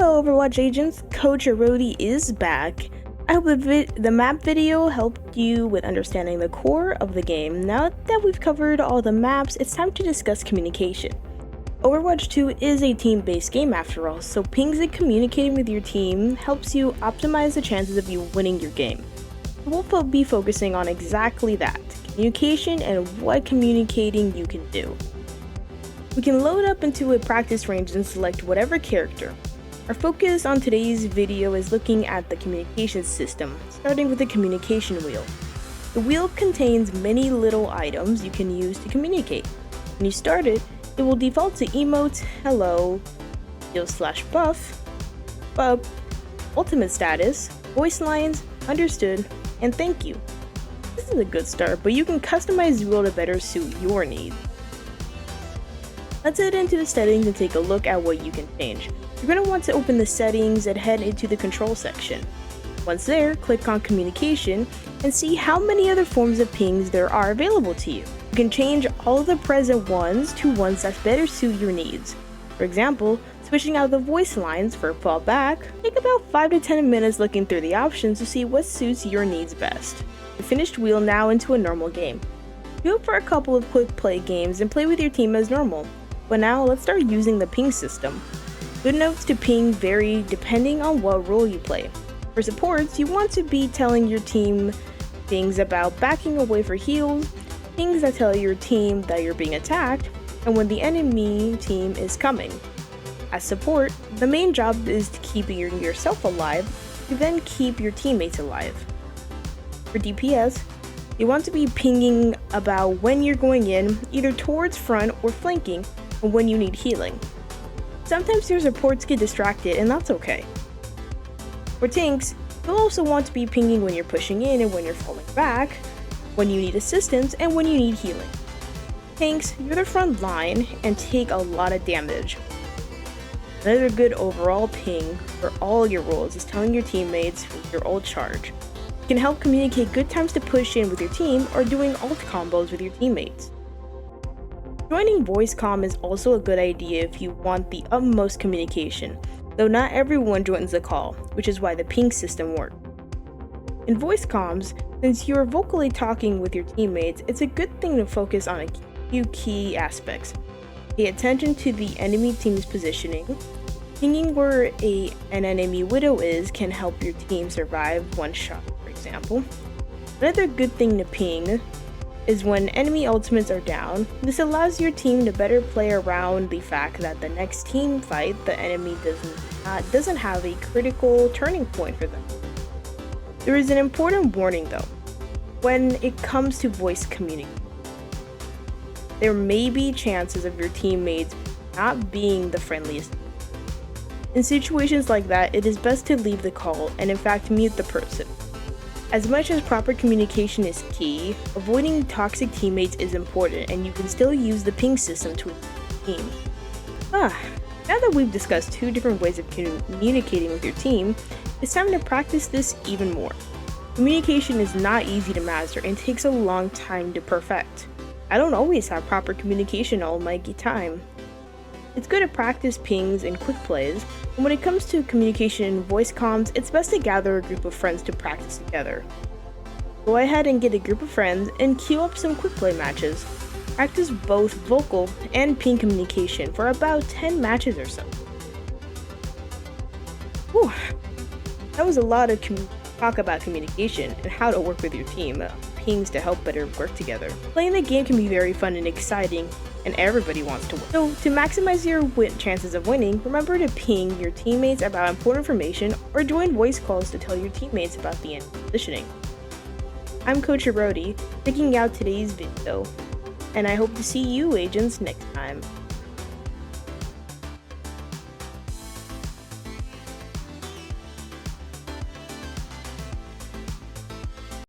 Hello Overwatch agents, Coach Arodi is back. I hope the map video helped you with understanding the core of the game. Now that we've covered all the maps, it's time to discuss communication. Overwatch 2 is a team-based game after all, so pings and communicating with your team helps you optimize the chances of you winning your game. We'll be focusing on exactly that, communication and what communicating you can do. We can load up into a practice range and select whatever character. Our focus on today's video is looking at the communication system, starting with the communication wheel. The wheel contains many little items you can use to communicate. When you start it, it will default to emotes, hello, heal/buff, bub, ultimate status, voice lines, understood, and thank you. This is a good start, but you can customize the wheel to better suit your needs. Let's head into the settings and take a look at what you can change. You're going to want to open the settings and head into the control section. Once there, click on communication and see how many other forms of pings there are available to you. You can change all of the present ones to ones that better suit your needs. For example, switching out the voice lines for fallback, take about 5 to 10 minutes looking through the options to see what suits your needs best. The finished wheel now into a normal game. Queue up for a couple of quick play games and play with your team as normal. But now let's start using the ping system. Good notes to ping vary depending on what role you play. For supports, you want to be telling your team things about backing away for heals, things that tell your team that you're being attacked, and when the enemy team is coming. As support, the main job is to keep yourself alive, to then keep your teammates alive. For DPS, you want to be pinging about when you're going in, either towards front or flanking, and when you need healing. Sometimes your supports get distracted, and that's okay. For tanks, you'll also want to be pinging when you're pushing in and when you're falling back, when you need assistance, and when you need healing. Tanks, you're the front line and take a lot of damage. Another good overall ping for all your roles is telling your teammates your ult charge. It can help communicate good times to push in with your team or doing ult combos with your teammates. Joining voice comm is also a good idea if you want the utmost communication, though not everyone joins the call, which is why the ping system works. In voice comms, since you're vocally talking with your teammates, it's a good thing to focus on a few key aspects. Pay attention to the enemy team's positioning. Pinging where an enemy widow is can help your team survive one shot, for example. Another good thing to ping is when enemy ultimates are down. This allows your team to better play around the fact that the next team fight, the enemy doesn't have a critical turning point for them. There is an important warning though. When it comes to voice communication, there may be chances of your teammates not being the friendliest. In situations like that, it is best to leave the call and in fact mute the person. As much as proper communication is key, avoiding toxic teammates is important, and you can still use the ping system to improve your team. Now that we've discussed 2 different ways of communicating with your team, it's time to practice this even more. Communication is not easy to master and takes a long time to perfect. I don't always have proper communication all my time. It's good to practice pings and quick plays, and when it comes to communication in voice comms, it's best to gather a group of friends to practice together. Go ahead and get a group of friends and queue up some quick play matches. Practice both vocal and ping communication for about 10 matches or so. Whew. That was a lot of talk about communication and how to work with your team, pings to help better work together. Playing the game can be very fun and exciting, and everybody wants to win. So to maximize your chances of winning, remember to ping your teammates about important information or join voice calls to tell your teammates about the enemy positioning. I'm Coach Arodi, checking out today's video, and I hope to see you agents next time.